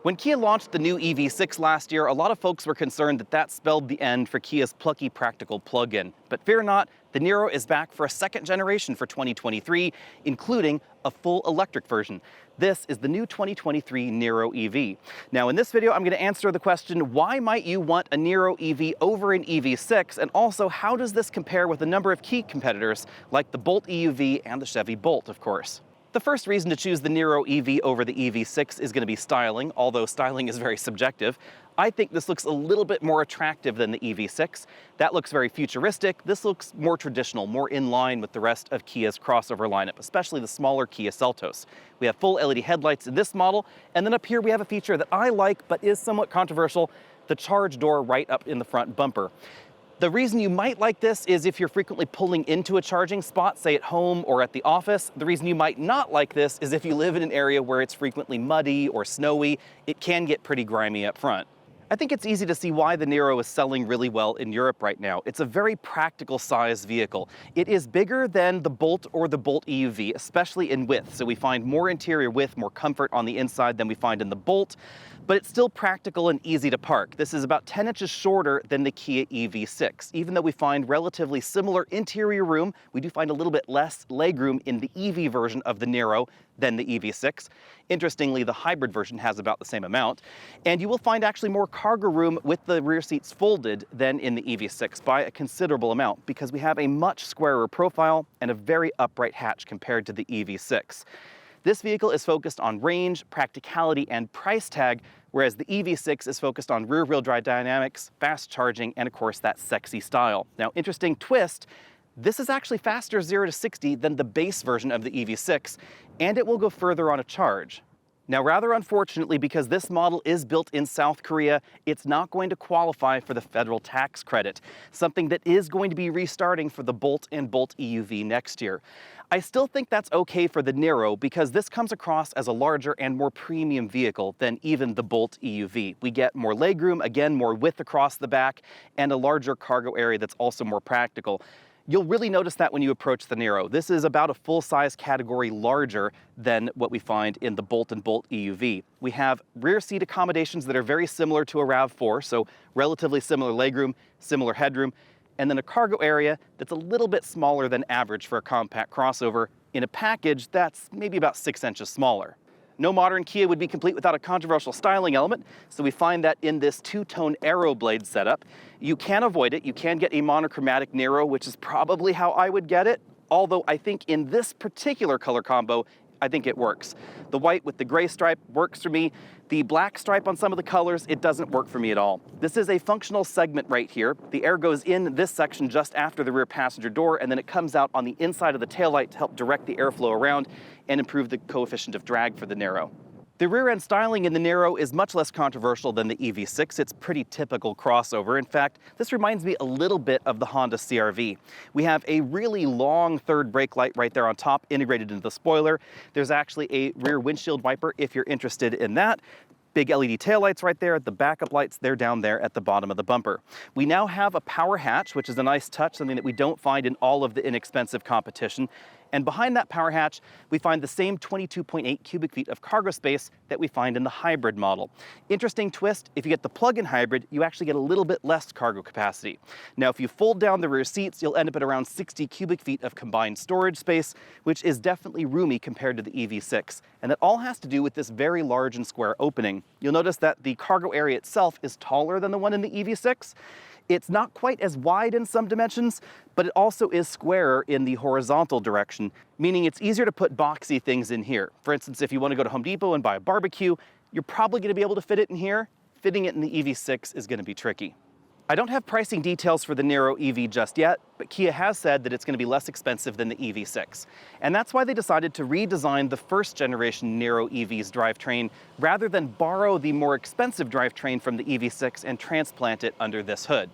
When Kia launched the new EV6 last year, a lot of folks were concerned that that spelled the end for Kia's plucky practical plug-in. But fear not, the Niro is back for a second generation for 2023, including a full electric version. This is the new 2023 Niro EV. Now in this video, I'm going to answer the question, why might you want a Niro EV over an EV6? And also, how does this compare with a number of key competitors like the Bolt EUV and the Chevy Bolt, of course. The first reason to choose the Niro EV over the EV6 is going to be styling, although styling is very subjective. I think this looks a little bit more attractive than the EV6. That looks very futuristic. This looks more traditional, more in line with the rest of Kia's crossover lineup, especially the smaller Kia Seltos. We have full LED headlights in this model, and then up here we have a feature that I like but is somewhat controversial, the charge door right up in the front bumper. The reason you might like this is if you're frequently pulling into a charging spot, say at home or at the office. The reason you might not like this is if you live in an area where it's frequently muddy or snowy. It can get pretty grimy up front. I think it's easy to see why the Niro is selling really well in Europe right now. It's a very practical size vehicle. It is bigger than the Bolt or the Bolt EUV, especially in width. So we find more interior width, more comfort on the inside than we find in the Bolt, but it's still practical and easy to park. This is about 10 inches shorter than the Kia EV6. Even though we find relatively similar interior room, we do find a little bit less legroom in the EV version of the Niro than the EV6. Interestingly, the hybrid version has about the same amount. And you will find actually more cargo room with the rear seats folded than in the EV6 by a considerable amount, because we have a much squarer profile and a very upright hatch compared to the EV6. This vehicle is focused on range, practicality, and price tag, whereas the EV6 is focused on rear-wheel drive dynamics, fast charging, and of course that sexy style. Now, interesting twist, this is actually faster 0 to 60 than the base version of the EV6, and it will go further on a charge. Now, rather unfortunately, because this model is built in South Korea, it's not going to qualify for the federal tax credit, something that is going to be restarting for the Bolt and Bolt EUV next year. I still think that's okay for the Niro because this comes across as a larger and more premium vehicle than even the Bolt EUV. We get more legroom, again, more width across the back, and a larger cargo area that's also more practical. You'll really notice that when you approach the Niro. This is about a full-size category larger than what we find in the Bolt and Bolt EUV. We have rear seat accommodations that are very similar to a RAV4, so relatively similar legroom, similar headroom, and then a cargo area that's a little bit smaller than average for a compact crossover in a package that's maybe about 6 inches smaller. No modern Kia would be complete without a controversial styling element, so we find that in this two-tone aero blade setup. You can avoid it. You can get a monochromatic Niro, which is probably how I would get it, although I think in this particular color combo, I think it works. The white with the gray stripe works for me. The black stripe on some of the colors, it doesn't work for me at all. This is a functional segment right here. The air goes in this section just after the rear passenger door, and then it comes out on the inside of the taillight to help direct the airflow around and improve the coefficient of drag for the Niro. The rear-end styling in the Niro is much less controversial than the EV6. It's pretty typical crossover. In fact, this reminds me a little bit of the Honda CR-V. We have a really long third brake light right there on top, integrated into the spoiler. There's actually a rear windshield wiper if you're interested in that. Big LED taillights right there. The backup lights, they're down there at the bottom of the bumper. We now have a power hatch, which is a nice touch, something that we don't find in all of the inexpensive competition. And behind that power hatch, we find the same 22.8 cubic feet of cargo space that we find in the hybrid model. Interesting twist, if you get the plug-in hybrid, you actually get a little bit less cargo capacity. Now, if you fold down the rear seats, you'll end up at around 60 cubic feet of combined storage space, which is definitely roomy compared to the EV6. And that all has to do with this very large and square opening. You'll notice that the cargo area itself is taller than the one in the EV6. It's not quite as wide in some dimensions, but it also is squarer in the horizontal direction, meaning it's easier to put boxy things in here. For instance, if you want to go to Home Depot and buy a barbecue, you're probably going to be able to fit it in here. Fitting it in the EV6 is going to be tricky. I don't have pricing details for the Niro EV just yet, but Kia has said that it's going to be less expensive than the EV6. And that's why they decided to redesign the first generation Niro EV's drivetrain rather than borrow the more expensive drivetrain from the EV6 and transplant it under this hood.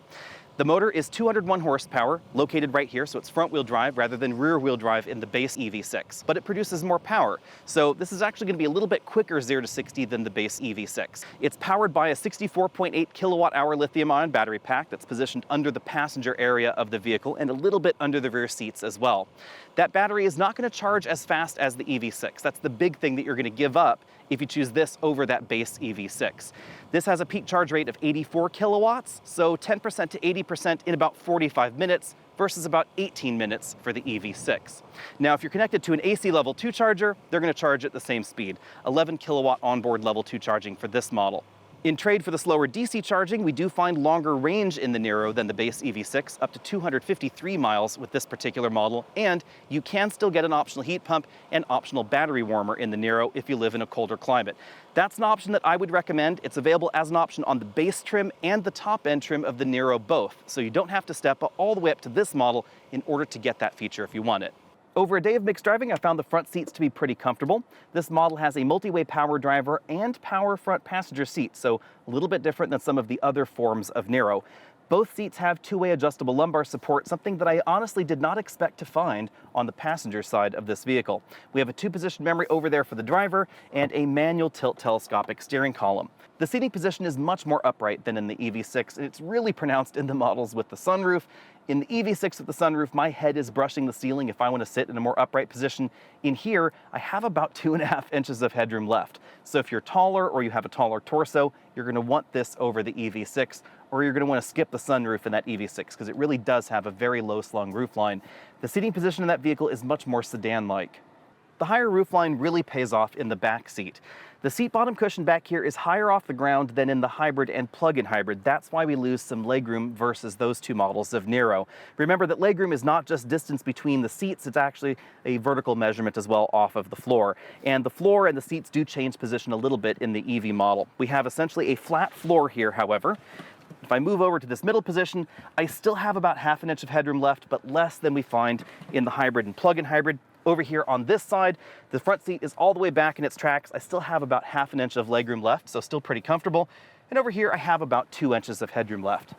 The motor is 201 horsepower, located right here, so it's front-wheel drive rather than rear-wheel drive in the base EV6, but it produces more power. So this is actually going to be a little bit quicker 0 to 60 than the base EV6. It's powered by a 64.8 kilowatt-hour lithium-ion battery pack that's positioned under the passenger area of the vehicle and a little bit under the rear seats as well. That battery is not going to charge as fast as the EV6. That's the big thing that you're going to give up if you choose this over that base EV6. This has a peak charge rate of 84 kilowatts, so 10% to 80% in about 45 minutes versus about 18 minutes for the EV6. Now, if you're connected to an AC level 2 charger, they're going to charge at the same speed, 11 kilowatt onboard level 2 charging for this model. In trade for the slower DC charging, we do find longer range in the Niro than the base EV6, up to 253 miles with this particular model, and you can still get an optional heat pump and optional battery warmer in the Niro if you live in a colder climate. That's an option that I would recommend. It's available as an option on the base trim and the top end trim of the Niro both, so you don't have to step all the way up to this model in order to get that feature if you want it. Over a day of mixed driving, I found the front seats to be pretty comfortable. This model has a multi-way power driver and power front passenger seat, so a little bit different than some of the other forms of Niro. Both seats have two-way adjustable lumbar support, something that I honestly did not expect to find on the passenger side of this vehicle. We have a two-position memory over there for the driver and a manual tilt telescopic steering column. The seating position is much more upright than in the EV6, and it's really pronounced in the models with the sunroof. In the EV6 with the sunroof, my head is brushing the ceiling if I want to sit in a more upright position. In here, I have about 2.5 inches of headroom left. So if you're taller or you have a taller torso, you're going to want this over the EV6, or you're going to want to skip the sunroof in that EV6 because it really does have a very low slung roofline. The seating position in that vehicle is much more sedan-like. The higher roofline really pays off in the back seat. The seat bottom cushion back here is higher off the ground than in the hybrid and plug-in hybrid. That's why we lose some legroom versus those two models of Niro. Remember that legroom is not just distance between the seats, it's actually a vertical measurement as well off of the floor. And the floor and the seats do change position a little bit in the EV model. We have essentially a flat floor here, however. If I move over to this middle position, I still have about 1/2 inch of headroom left, but less than we find in the hybrid and plug-in hybrid. Over here on this side, the front seat is all the way back in its tracks. I still have about 1/2 inch of legroom left, so still pretty comfortable. And over here, I have about 2 inches of headroom left.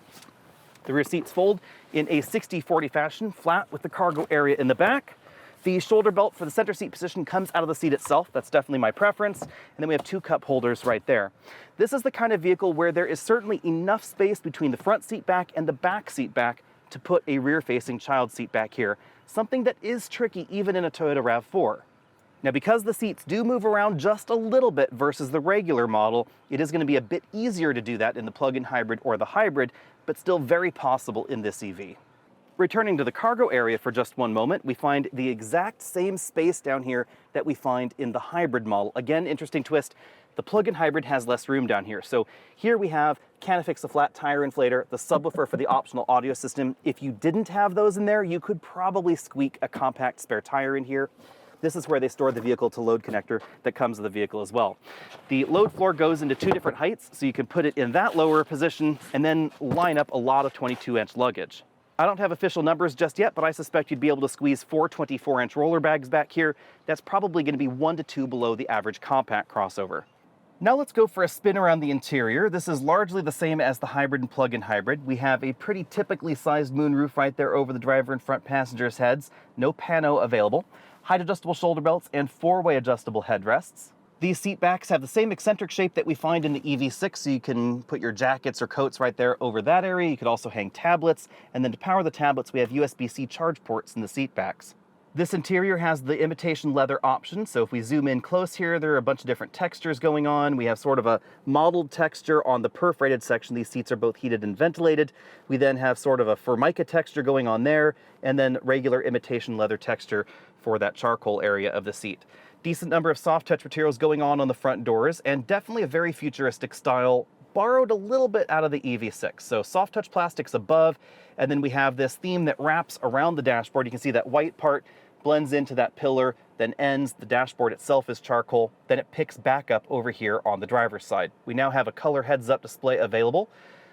The rear seats fold in a 60-40 fashion, flat with the cargo area in the back. The shoulder belt for the center seat position comes out of the seat itself. That's definitely my preference. And then we have 2 cup holders right there. This is the kind of vehicle where there is certainly enough space between the front seat back and the back seat back to put a rear-facing child seat back here, something that is tricky even in a Toyota RAV4. Now, because the seats do move around just a little bit versus the regular model, it is going to be a bit easier to do that in the plug-in hybrid or the hybrid, but still very possible in this EV. Returning to the cargo area for just one moment, we find the exact same space down here that we find in the hybrid model. Again, interesting twist. The plug-in hybrid has less room down here. So here we have Canafix, a flat tire inflator, the subwoofer for the optional audio system. If you didn't have those in there, you could probably squeak a compact spare tire in here. This is where they store the vehicle to load connector that comes with the vehicle as well. The load floor goes into 2 different heights, so you can put it in that lower position and then line up a lot of 22-inch luggage. I don't have official numbers just yet, but I suspect you'd be able to squeeze 4 24-inch roller bags back here. That's probably going to be 1 to 2 below the average compact crossover. Now let's go for a spin around the interior. This is largely the same as the hybrid and plug-in hybrid. We have a pretty typically sized moonroof right there over the driver and front passengers' heads. No pano available. Height adjustable shoulder belts and 4-way adjustable headrests. These seat backs have the same eccentric shape that we find in the EV6, so you can put your jackets or coats right there over that area. You could also hang tablets, and then to power the tablets, we have USB-C charge ports in the seat backs. This interior has the imitation leather option, so if we zoom in close here, there are a bunch of different textures going on. We have sort of a mottled texture on the perforated section. These seats are both heated and ventilated. We then have sort of a Formica texture going on there, and then regular imitation leather texture for that charcoal area of the seat. Decent number of soft touch materials going on the front doors, and definitely a very futuristic style, borrowed a little bit out of the EV6. So soft touch plastics above, and then we have this theme that wraps around the dashboard. You can see that white part blends into that pillar, then ends. The dashboard itself is charcoal, then it picks back up over here on the driver's side. We now have a color heads-up display available.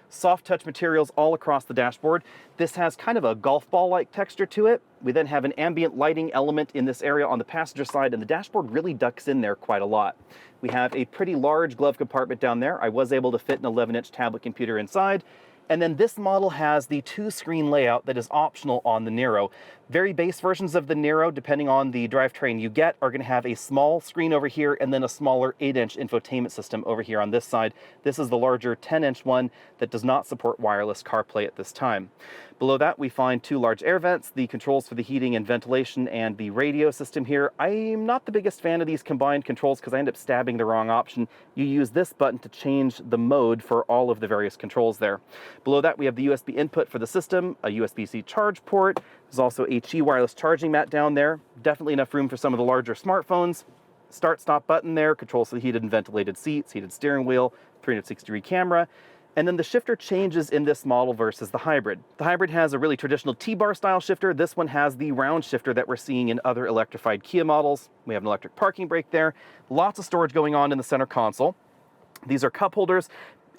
Soft touch materials all across the dashboard. This has kind of a golf ball-like texture to it. We then have an ambient lighting element in this area on the passenger side, and the dashboard really ducks in there quite a lot. We have a pretty large glove compartment down there. I was able to fit an 11-inch tablet computer inside. And then this model has the 2-screen layout that is optional on the Niro. Very base versions of the Niro, depending on the drivetrain you get, are going to have a small screen over here and then a smaller 8-inch infotainment system over here on this side. This is the larger 10-inch one that does not support wireless CarPlay at this time. Below that, we find 2 large air vents, the controls for the heating and ventilation, and the radio system here. I'm not the biggest fan of these combined controls because I end up stabbing the wrong option. You use this button to change the mode for all of the various controls there. Below that, we have the USB input for the system, a USB-C charge port. There's also a Qi wireless charging mat down there. Definitely enough room for some of the larger smartphones. Start-stop button there, controls for the heated and ventilated seats, heated steering wheel, 360-degree camera. And then the shifter changes in this model versus the hybrid. The hybrid has a really traditional T-bar style shifter. This one has the round shifter that we're seeing in other electrified Kia models. We have an electric parking brake there. Lots of storage going on in the center console. These are cup holders.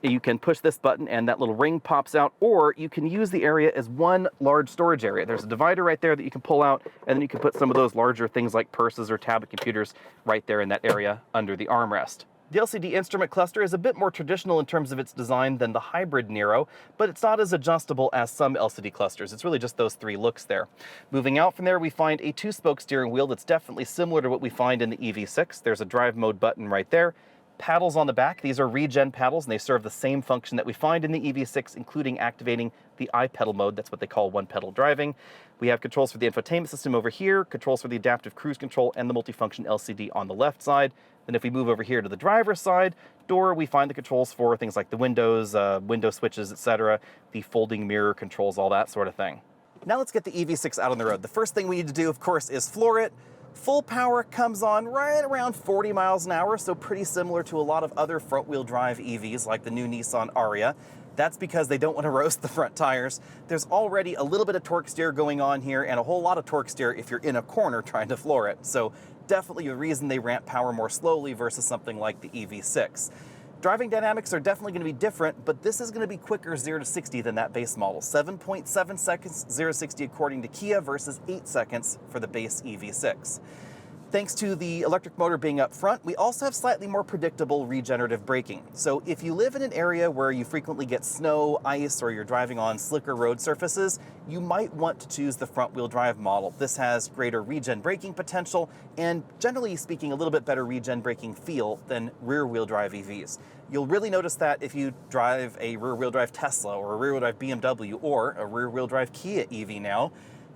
You can push this button and that little ring pops out, or you can use the area as one large storage area. There's a divider right there that you can pull out, and then you can put some of those larger things like purses or tablet computers right there in that area under the armrest. The LCD instrument cluster is a bit more traditional in terms of its design than the hybrid Niro, but it's not as adjustable as some LCD clusters. It's really just those 3 looks there. Moving out from there, we find a 2-spoke steering wheel that's definitely similar to what we find in the EV6. There's a drive mode button right there. Paddles on the back. These are regen paddles, and they serve the same function that we find in the EV6, including activating the iPedal mode. That's what they call one-pedal driving. We have controls for the infotainment system over here, controls for the adaptive cruise control, and the multifunction LCD on the left side. Then if we move over here to the driver's side door, we find the controls for things like the windows, window switches, etc., the folding mirror controls, all that sort of thing. Now let's get the EV6 out on the road. The first thing we need to do, of course, is floor it. Full power comes on right around 40 miles an hour, so pretty similar to a lot of other front-wheel drive EVs like the new Nissan Ariya. That's because they don't want to roast the front tires. There's already a little bit of torque steer going on here and a whole lot of torque steer if you're in a corner trying to floor it. So definitely a reason they ramp power more slowly versus something like the EV6. Driving dynamics are definitely going to be different, but this is going to be quicker 0 to 60 than that base model. 7.7 seconds 0 to 60 according to Kia versus 8 seconds for the base EV6. Thanks to the electric motor being up front, we also have slightly more predictable regenerative braking. So if you live in an area where you frequently get snow, ice, or you're driving on slicker road surfaces, you might want to choose the front-wheel drive model. This has greater regen braking potential and, generally speaking, a little bit better regen braking feel than rear-wheel drive EVs. You'll really notice that if you drive a rear-wheel drive Tesla or a rear-wheel drive BMW or a rear-wheel drive Kia EV now,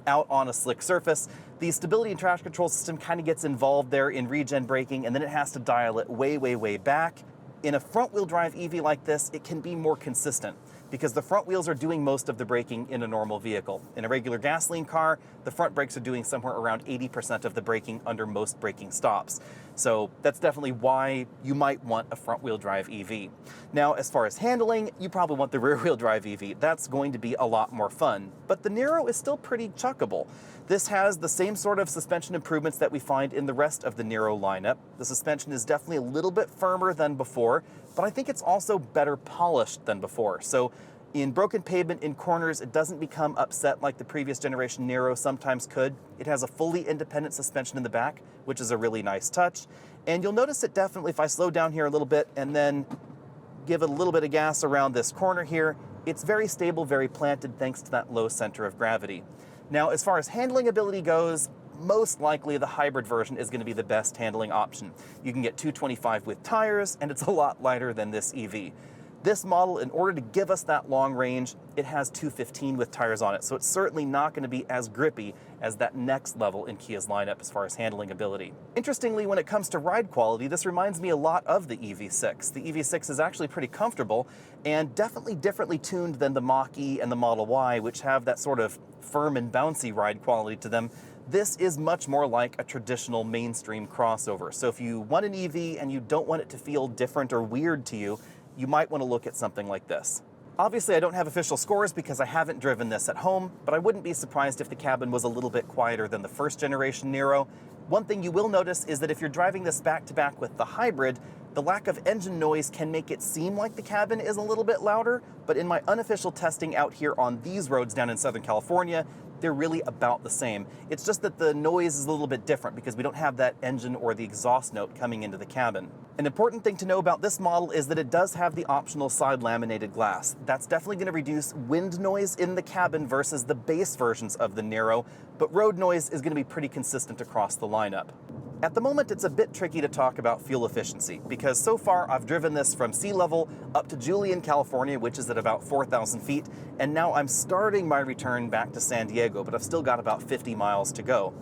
out on a slick surface. The stability and traction control system kind of gets involved there in regen braking, and then it has to dial it way, way, way back. In a front-wheel drive EV like this, it can be more consistent because the front wheels are doing most of the braking in a normal vehicle. In a regular gasoline car, the front brakes are doing somewhere around 80% of the braking under most braking stops. So that's definitely why you might want a front-wheel drive EV. Now, as far as handling, you probably want the rear-wheel drive EV. That's going to be a lot more fun. But the Niro is still pretty chuckable. This has the same sort of suspension improvements that we find in the rest of the Niro lineup. The suspension is definitely a little bit firmer than before, but I think it's also better polished than before. So in broken pavement, in corners, it doesn't become upset like the previous generation Niro sometimes could. It has a fully independent suspension in the back, which is a really nice touch. And you'll notice it definitely, if I slow down here a little bit and then give it a little bit of gas around this corner here, it's very stable, very planted thanks to that low center of gravity. Now, as far as handling ability goes, most likely the hybrid version is going to be the best handling option. You can get 225 with tires, and it's a lot lighter than this EV. This model, in order to give us that long range, it has 215 with tires on it, so it's certainly not going to be as grippy as that next level in Kia's lineup as far as handling ability. Interestingly, when it comes to ride quality, this reminds me a lot of the EV6. The EV6 is actually pretty comfortable and definitely differently tuned than the Mach-E and the Model Y, which have that sort of firm and bouncy ride quality to them. This is much more like a traditional mainstream crossover. So if you want an EV and you don't want it to feel different or weird to you, you might want to look at something like this. Obviously, I don't have official scores because I haven't driven this at home, but I wouldn't be surprised if the cabin was a little bit quieter than the first generation Niro. One thing you will notice is that if you're driving this back-to-back with the hybrid, the lack of engine noise can make it seem like the cabin is a little bit louder, but in my unofficial testing out here on these roads down in Southern California, they're really about the same. It's just that the noise is a little bit different because we don't have that engine or the exhaust note coming into the cabin. An important thing to know about this model is that it does have the optional side laminated glass. That's definitely going to reduce wind noise in the cabin versus the base versions of the Niro, but road noise is going to be pretty consistent across the lineup. At the moment, it's a bit tricky to talk about fuel efficiency because so far I've driven this from sea level up to Julian, California, which is at about 4,000 feet, and now I'm starting my return back to San Diego, but I've still got about 50 miles to go.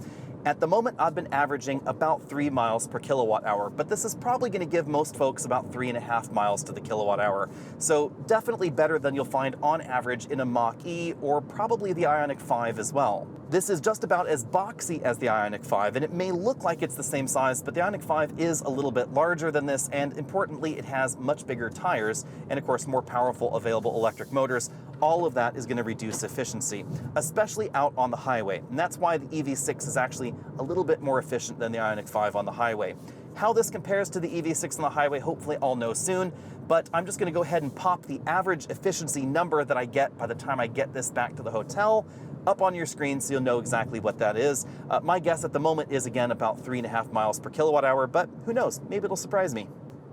At the moment, I've been averaging about 3 miles per kilowatt hour, but this is probably going to give most folks about 3.5 miles to the kilowatt hour. So definitely better than you'll find on average in a Mach-E or probably the Ioniq 5 as well. This is just about as boxy as the Ioniq 5, and it may look like it's the same size, but the Ioniq 5 is a little bit larger than this, and importantly, it has much bigger tires and, of course, more powerful available electric motors. All of that is going to reduce efficiency, especially out on the highway, and that's why the EV6 is actually a little bit more efficient than the Ioniq 5 on the highway. How this compares to the EV6 on the highway, hopefully I'll know soon, but I'm just going to go ahead and pop the average efficiency number that I get by the time I get this back to the hotel up on your screen so you'll know exactly what that is. My guess at the moment is, again, about 3.5 miles per kilowatt hour, but who knows, maybe it'll surprise me.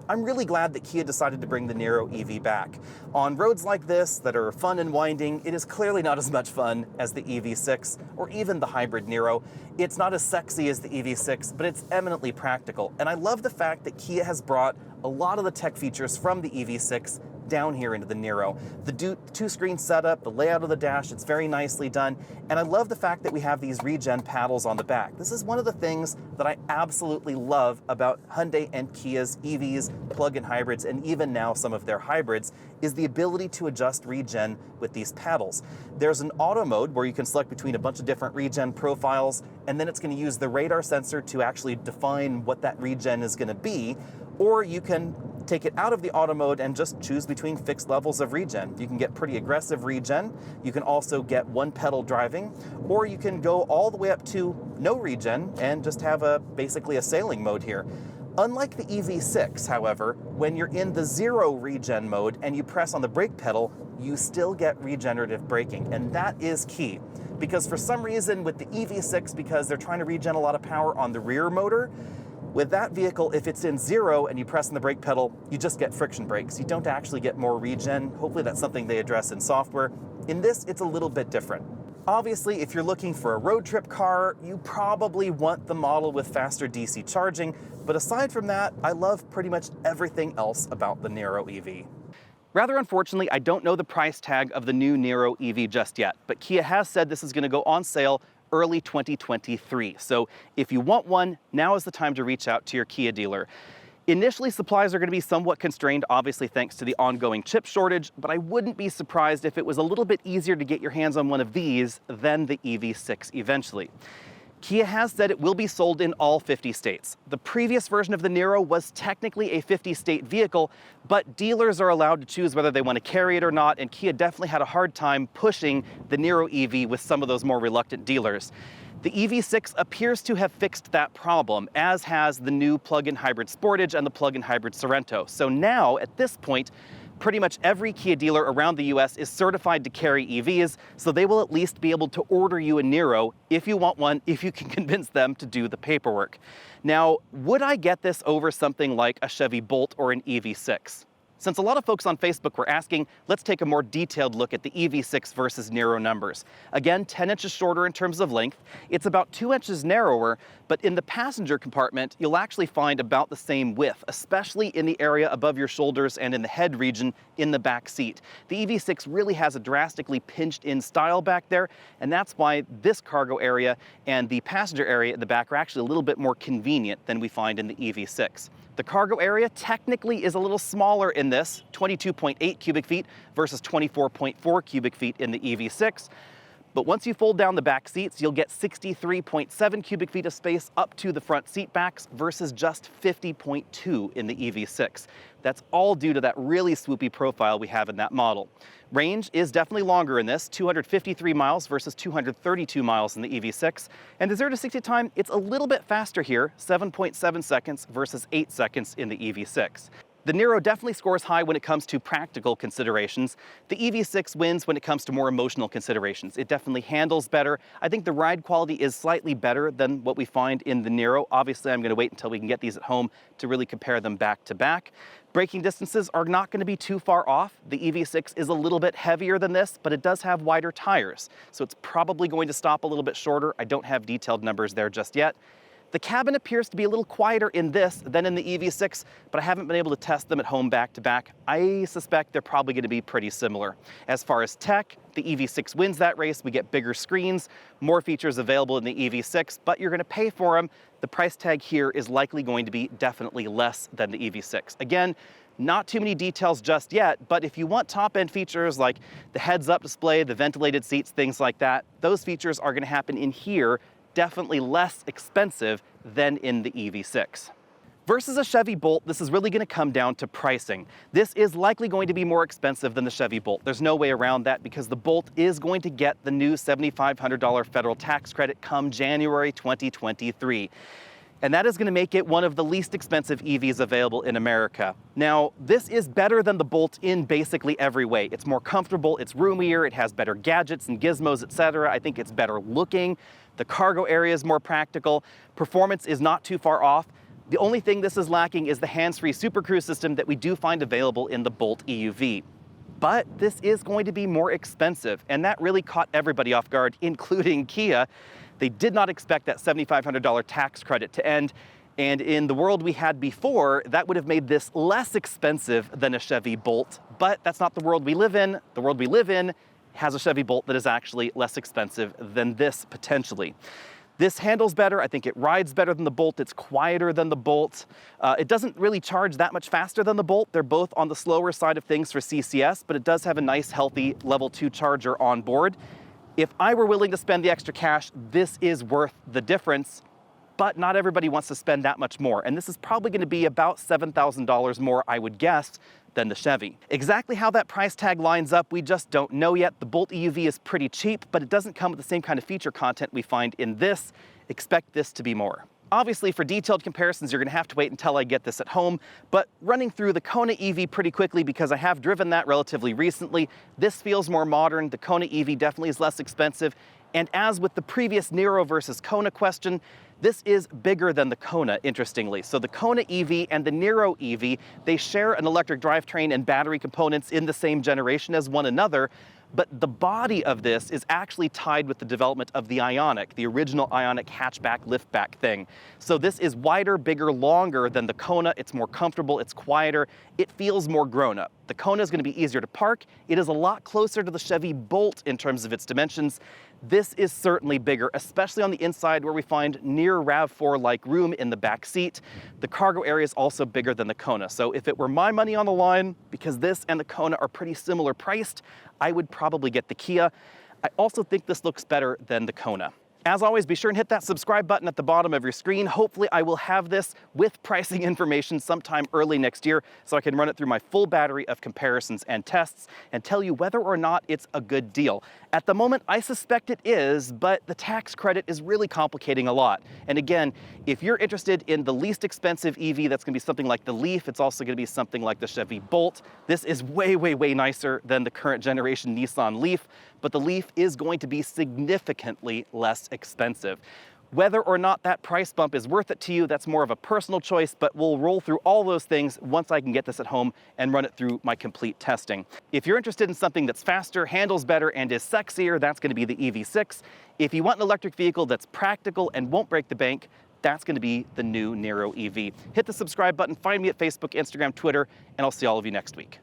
I'm really glad that Kia decided to bring the Niro EV back. On roads like this that are fun and winding, it is clearly not as much fun as the EV6 or even the hybrid Niro. It's not as sexy as the EV6, but it's eminently practical. And I love the fact that Kia has brought a lot of the tech features from the EV6 down here into the Niro. The two-screen setup, the layout of the dash, it's very nicely done. And I love the fact that we have these regen paddles on the back. This is one of the things that I absolutely love about Hyundai and Kia's EVs, plug-in hybrids, and even now some of their hybrids, is the ability to adjust regen with these paddles. There's an auto mode where you can select between a bunch of different regen profiles, and then it's going to use the radar sensor to actually define what that regen is going to be, or you can take it out of the auto mode and just choose between fixed levels of regen. You can get pretty aggressive regen, you can also get one pedal driving, or you can go all the way up to no regen and just have basically a sailing mode here. Unlike the EV6, however, when you're in the zero regen mode and you press on the brake pedal, you still get regenerative braking, and that is key. Because for some reason with the EV6, because they're trying to regen a lot of power on the rear motor, with that vehicle, if it's in zero and you press on the brake pedal, you just get friction brakes. You don't actually get more regen. Hopefully that's something they address in software. In this, it's a little bit different. Obviously, if you're looking for a road trip car, you probably want the model with faster DC charging. But aside from that, I love pretty much everything else about the Niro EV. Rather unfortunately, I don't know the price tag of the new Niro EV just yet, but Kia has said this is going to go on sale early 2023. So if you want one, now is the time to reach out to your Kia dealer. Initially, supplies are going to be somewhat constrained, obviously thanks to the ongoing chip shortage, but I wouldn't be surprised if it was a little bit easier to get your hands on one of these than the EV6 eventually. Kia has said it will be sold in all 50 states. The previous version of the Niro was technically a 50-state vehicle, but dealers are allowed to choose whether they want to carry it or not, and Kia definitely had a hard time pushing the Niro EV with some of those more reluctant dealers. The EV6 appears to have fixed that problem, as has the new plug-in hybrid Sportage and the plug-in hybrid Sorento. So now, at this point, pretty much every Kia dealer around the US is certified to carry EVs, so they will at least be able to order you a Niro if you want one, if you can convince them to do the paperwork. Now, would I get this over something like a Chevy Bolt or an EV6? Since a lot of folks on Facebook were asking, let's take a more detailed look at the EV6 versus Niro numbers. Again, 10 inches shorter in terms of length. It's about 2 inches narrower, but in the passenger compartment, you'll actually find about the same width, especially in the area above your shoulders and in the head region in the back seat. The EV6 really has a drastically pinched in style back there, and that's why this cargo area and the passenger area at the back are actually a little bit more convenient than we find in the EV6. The cargo area technically is a little smaller in this, 22.8 cubic feet versus 24.4 cubic feet in the EV6. But once you fold down the back seats, you'll get 63.7 cubic feet of space up to the front seat backs versus just 50.2 in the EV6. That's all due to that really swoopy profile we have in that model. Range is definitely longer in this, 253 miles versus 232 miles in the EV6. And the 0 to 60 time, it's a little bit faster here, 7.7 seconds versus 8 seconds in the EV6. The Niro definitely scores high when it comes to practical considerations. The EV6 wins when it comes to more emotional considerations. It definitely handles better. I think the ride quality is slightly better than what we find in the Niro. Obviously, I'm going to wait until we can get these at home to really compare them back to back. Braking distances are not going to be too far off. The EV6 is a little bit heavier than this, but it does have wider tires, so it's probably going to stop a little bit shorter. I don't have detailed numbers there just yet. The cabin appears to be a little quieter in this than in the EV6, but I haven't been able to test them at home back to back. I suspect they're probably going to be pretty similar. As far as tech, the EV6 wins that race. We get bigger screens, more features available in the EV6, but you're going to pay for them. The price tag here is likely going to be definitely less than the EV6. Again, not too many details just yet, but if you want top-end features like the heads-up display, the ventilated seats, things like that, those features are going to happen in here, definitely less expensive than in the EV6. Versus a Chevy Bolt, this is really going to come down to pricing. This is likely going to be more expensive than the Chevy Bolt. There's no way around that because the Bolt is going to get the new $7,500 federal tax credit come January 2023. And that is going to make it one of the least expensive EVs available in America. Now, this is better than the Bolt in basically every way. It's more comfortable, it's roomier, it has better gadgets and gizmos, etc. I think it's better looking. The cargo area is more practical. Performance is not too far off. The only thing this is lacking is the hands-free Super Cruise system that we do find available in the Bolt EUV. But this is going to be more expensive, and that really caught everybody off guard, including Kia. They did not expect that $7,500 tax credit to end, and in the world we had before, that would have made this less expensive than a Chevy Bolt, but that's not the world we live in. The world we live in has a Chevy Bolt that is actually less expensive than this, potentially. This handles better. I think it rides better than the Bolt. It's quieter than the Bolt. It doesn't really charge that much faster than the Bolt. They're both on the slower side of things for CCS, but it does have a nice, healthy level 2 charger on board. If I were willing to spend the extra cash, this is worth the difference, but not everybody wants to spend that much more. And this is probably going to be about $7,000 more, I would guess, than the Chevy. Exactly how that price tag lines up, we just don't know yet. The Bolt EUV is pretty cheap, but it doesn't come with the same kind of feature content we find in this. Expect this to be more. Obviously, for detailed comparisons, you're going to have to wait until I get this at home, but running through the Kona EV pretty quickly because I have driven that relatively recently, this feels more modern. The Kona EV definitely is less expensive, and as with the previous Niro versus Kona question, this is bigger than the Kona, interestingly. So the Kona EV and the Niro EV, they share an electric drivetrain and battery components in the same generation as one another, but the body of this is actually tied with the development of the Ioniq, the original Ioniq hatchback liftback thing. So this is wider, bigger, longer than the Kona. It's more comfortable, it's quieter, it feels more grown up. The Kona is going to be easier to park. It is a lot closer to the Chevy Bolt in terms of its dimensions. This is certainly bigger, especially on the inside where we find near RAV4-like room in the back seat. The cargo area is also bigger than the Kona. So if it were my money on the line, because this and the Kona are pretty similar priced, I would probably get the Kia. I also think this looks better than the Kona. As always, be sure and hit that subscribe button at the bottom of your screen. Hopefully I will have this with pricing information sometime early next year so I can run it through my full battery of comparisons and tests and tell you whether or not it's a good deal. At the moment, I suspect it is, but the tax credit is really complicating a lot. And again, if you're interested in the least expensive EV, that's gonna be something like the Leaf. It's also gonna be something like the Chevy Bolt. This is way, way, way nicer than the current generation Nissan Leaf, but the Leaf is going to be significantly less expensive. Whether or not that price bump is worth it to you, that's more of a personal choice, but we'll roll through all those things once I can get this at home and run it through my complete testing. If you're interested in something that's faster, handles better, and is sexier, that's going to be the EV6. If you want an electric vehicle that's practical and won't break the bank, that's going to be the new Niro EV. Hit the subscribe button, find me at Facebook, Instagram, Twitter, and I'll see all of you next week.